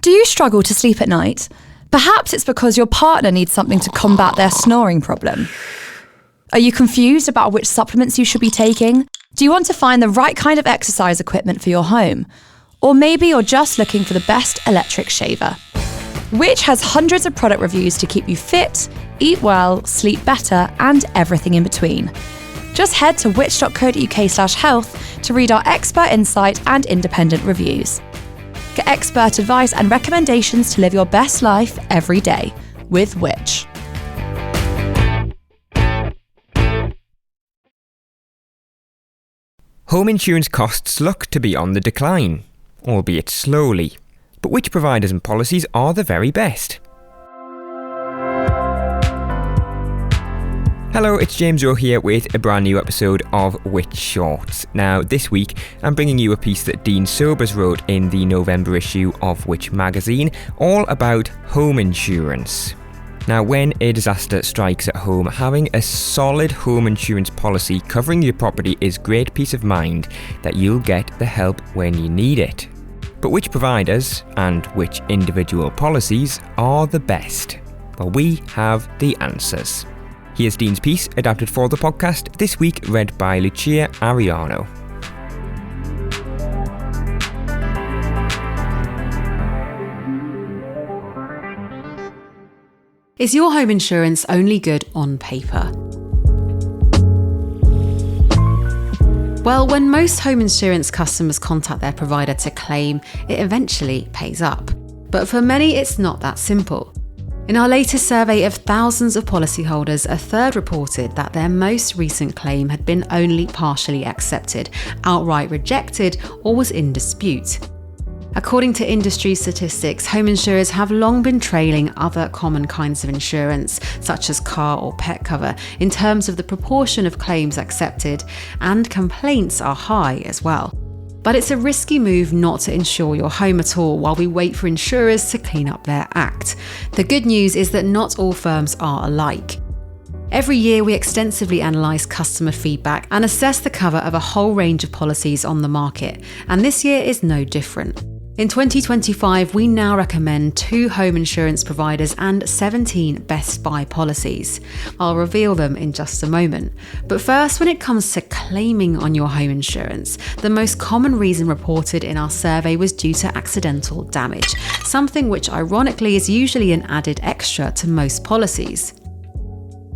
Do you struggle to sleep at night? Perhaps it's because your partner needs something to combat their snoring problem. Are you confused about which supplements you should be taking? Do you want to find the right kind of exercise equipment for your home? Or maybe you're just looking for the best electric shaver. Which has hundreds of product reviews to keep you fit, eat well, sleep better, and everything in between. Just head to which.co.uk/health to read our expert insight and independent reviews. Get expert advice and recommendations to live your best life every day with Which. Home insurance costs look to be on the decline, albeit slowly. But which providers and policies are the very best? Hello, it's James Rowe here with a brand new episode of Which Shorts. Now, this week, I'm bringing you a piece that Dean Sobers wrote in the November issue of Which magazine, all about home insurance. Now, when a disaster strikes at home, having a solid home insurance policy covering your property is great peace of mind that you'll get the help when you need it. But which providers and which individual policies are the best? Well, we have the answers. Here's Dean's piece, adapted for the podcast, this week read by Lucia Ariano. Is your home insurance only good on paper? Well, when most home insurance customers contact their provider to claim, it eventually pays up. But for many, it's not that simple. In our latest survey of thousands of policyholders, a third reported that their most recent claim had been only partially accepted, outright rejected, or was in dispute. According to industry statistics, home insurers have long been trailing other common kinds of insurance, such as car or pet cover, in terms of the proportion of claims accepted, and complaints are high as well. But it's a risky move not to insure your home at all while we wait for insurers to clean up their act. The good news is that not all firms are alike. Every year we extensively analyse customer feedback and assess the cover of a whole range of policies on the market, and this year is no different. In 2025, we now recommend 2 home insurance providers and 17 best buy policies. I'll reveal them in just a moment. But first, when it comes to claiming on your home insurance, the most common reason reported in our survey was due to accidental damage, something which ironically is usually an added extra to most policies.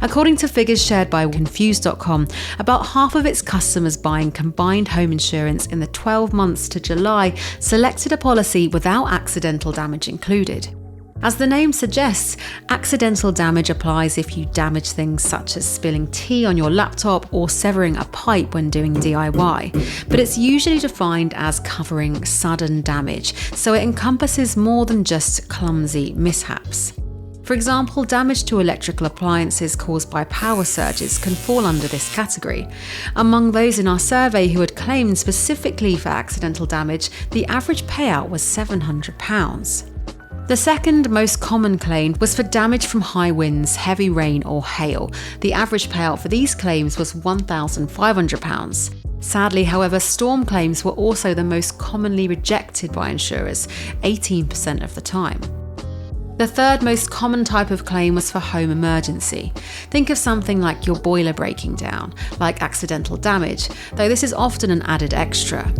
According to figures shared by Confused.com, about half of its customers buying combined home insurance in the 12 months to July selected a policy without accidental damage included. As the name suggests, accidental damage applies if you damage things such as spilling tea on your laptop or severing a pipe when doing DIY, but it's usually defined as covering sudden damage, so it encompasses more than just clumsy mishaps. For example, damage to electrical appliances caused by power surges can fall under this category. Among those in our survey who had claimed specifically for accidental damage, the average payout was £700. The second most common claim was for damage from high winds, heavy rain or hail. The average payout for these claims was £1,500. Sadly, however, storm claims were also the most commonly rejected by insurers, 18% of the time. The third most common type of claim was for home emergency. Think of something like your boiler breaking down, like accidental damage, though this is often an added extra.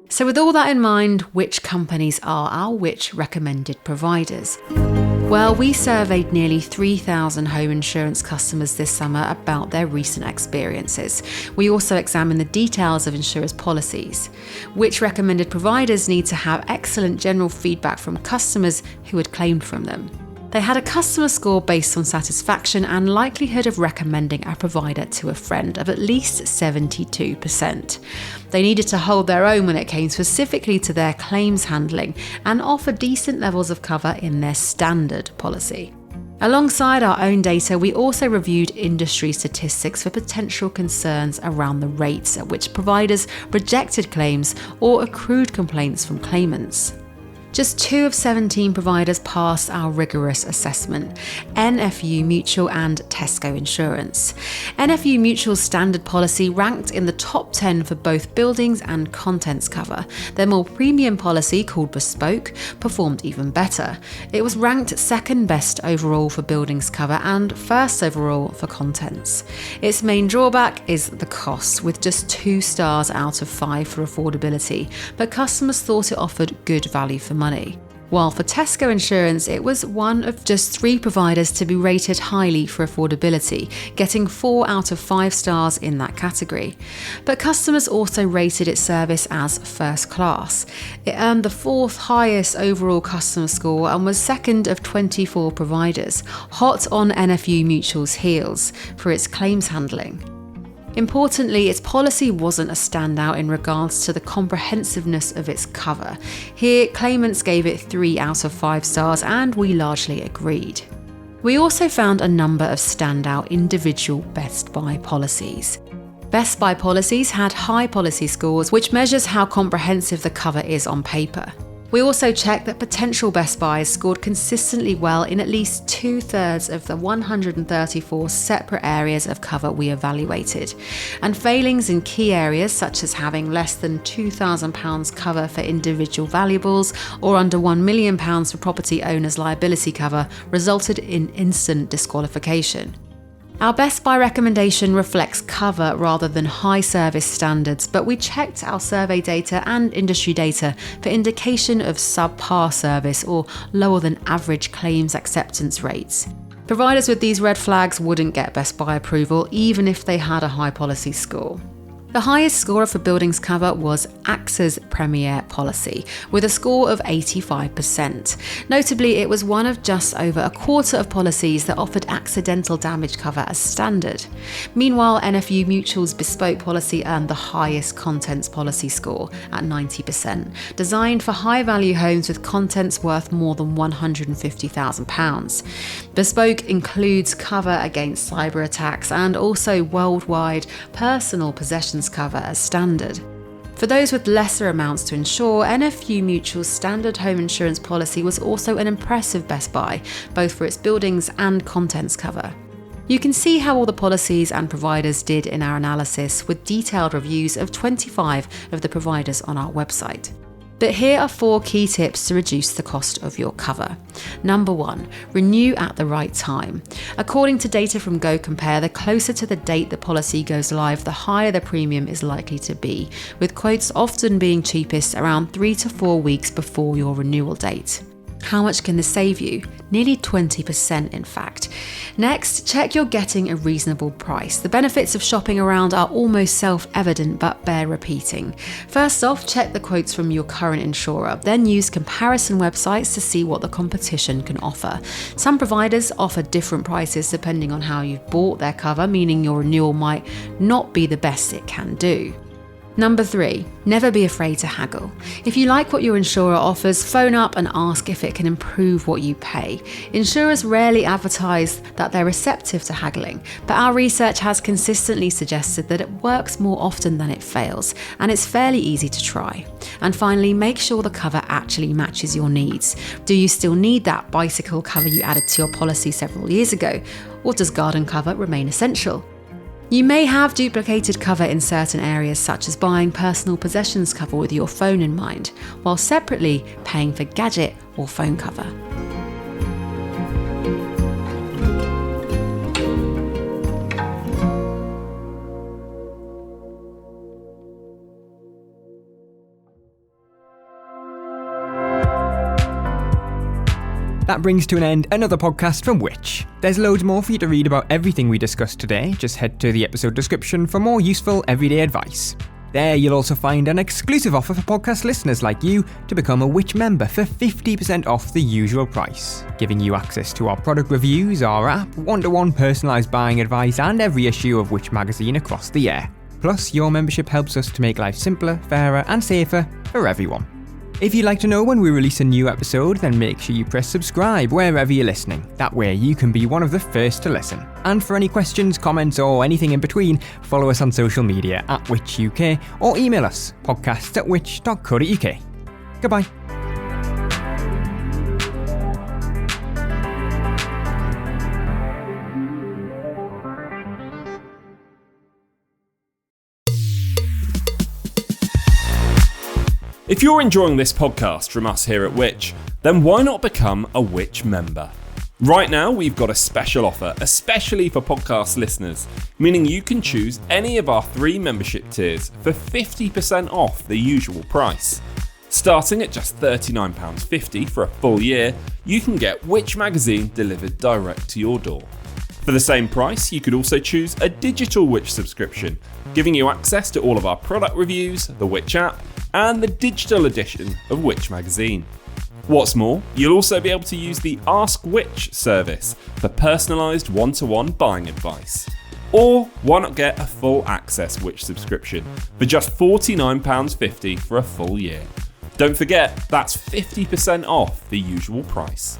So with all that in mind, which companies are our which recommended providers? Well, we surveyed nearly 3,000 home insurance customers this summer about their recent experiences. We also examined the details of insurers' policies. Which recommended providers need to have excellent general feedback from customers who had claimed from them. They had a customer score based on satisfaction and likelihood of recommending a provider to a friend of at least 72%. They needed to hold their own when it came specifically to their claims handling and offer decent levels of cover in their standard policy. Alongside our own data, we also reviewed industry statistics for potential concerns around the rates at which providers rejected claims or accrued complaints from claimants. Just 2 of 17 providers passed our rigorous assessment: NFU Mutual and Tesco Insurance. NFU Mutual's standard policy ranked in the top 10 for both buildings and contents cover. Their more premium policy, called Bespoke, performed even better. It was ranked second best overall for buildings cover and first overall for contents. Its main drawback is the cost, with just 2 stars out of 5 for affordability, but customers thought it offered good value for money. While for Tesco Insurance, it was one of just 3 providers to be rated highly for affordability, getting 4 out of 5 stars in that category. But customers also rated its service as first class. It earned the 4th highest overall customer score and was second of 24 providers, hot on NFU Mutual's heels for its claims handling. Importantly, its policy wasn't a standout in regards to the comprehensiveness of its cover. Here, claimants gave it 3 out of 5 stars, and we largely agreed. We also found a number of standout individual Best Buy policies. Best Buy policies had high policy scores, which measures how comprehensive the cover is on paper. We also checked that potential Best Buys scored consistently well in at least 2/3 of the 134 separate areas of cover we evaluated, and failings in key areas such as having less than £2,000 cover for individual valuables or under £1 million for property owners' liability cover resulted in instant disqualification. Our Best Buy recommendation reflects cover rather than high service standards, but we checked our survey data and industry data for indication of subpar service or lower than average claims acceptance rates. Providers with these red flags wouldn't get Best Buy approval even if they had a high policy score. The highest scorer for buildings cover was AXA's Premier policy, with a score of 85%. Notably, it was one of just over a quarter of policies that offered accidental damage cover as standard. Meanwhile, NFU Mutual's Bespoke policy earned the highest contents policy score at 90%, designed for high-value homes with contents worth more than £150,000. Bespoke includes cover against cyber attacks and also worldwide personal possessions cover as standard. For those with lesser amounts to insure, NFU Mutual's standard home insurance policy was also an impressive Best Buy, both for its buildings and contents cover. You can see how all the policies and providers did in our analysis with detailed reviews of 25 of the providers on our website. But here are 4 key tips to reduce the cost of your cover. Number 1, renew at the right time. According to data from GoCompare, the closer to the date the policy goes live, the higher the premium is likely to be, with quotes often being cheapest around 3 to 4 weeks before your renewal date. How much can this save you? Nearly 20%, in fact. Next, check you're getting a reasonable price. The benefits of shopping around are almost self-evident but bear repeating. First off, check the quotes from your current insurer, then use comparison websites to see what the competition can offer. Some providers offer different prices depending on how you've bought their cover, meaning your renewal might not be the best it can do. Number 3, never be afraid to haggle. If you like what your insurer offers, phone up and ask if it can improve what you pay. Insurers rarely advertise that they're receptive to haggling, but our research has consistently suggested that it works more often than it fails, and it's fairly easy to try. And finally, make sure the cover actually matches your needs. Do you still need that bicycle cover you added to your policy several years ago, or does garden cover remain essential? You may have duplicated cover in certain areas, such as buying personal possessions cover with your phone in mind, while separately paying for gadget or phone cover. That brings to an end another podcast from Which. There's loads more for you to read about everything we discussed today. Just head to the episode description for more useful everyday advice. There you'll also find an exclusive offer for podcast listeners like you to become a Which member for 50% off the usual price, giving you access to our product reviews, our app, one-to-one personalised buying advice and every issue of Which magazine across the year. Plus, your membership helps us to make life simpler, fairer and safer for everyone. If you'd like to know when we release a new episode, then make sure you press subscribe wherever you're listening. That way you can be one of the first to listen. And for any questions, comments or anything in between, follow us on social media @Which UK or email us podcasts@which.co.uk. Goodbye. If you're enjoying this podcast from us here at Which, then why not become a Which member? Right now, we've got a special offer, especially for podcast listeners, meaning you can choose any of our 3 membership tiers for 50% off the usual price. Starting at just £39.50 for a full year, you can get Which magazine delivered direct to your door. For the same price, you could also choose a digital Which subscription, giving you access to all of our product reviews, the Which app, and the digital edition of Which magazine. What's more, you'll also be able to use the Ask Which service for personalised one-to-one buying advice. Or why not get a full access Which subscription for just £49.50 for a full year? Don't forget, that's 50% off the usual price.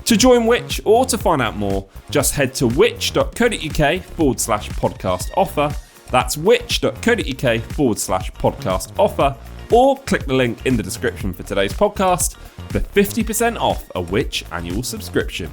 To join Which or to find out more, just head to which.co.uk/podcast offer. That's which.co.uk/podcast offer, or click the link in the description for today's podcast for 50% off a Which annual subscription.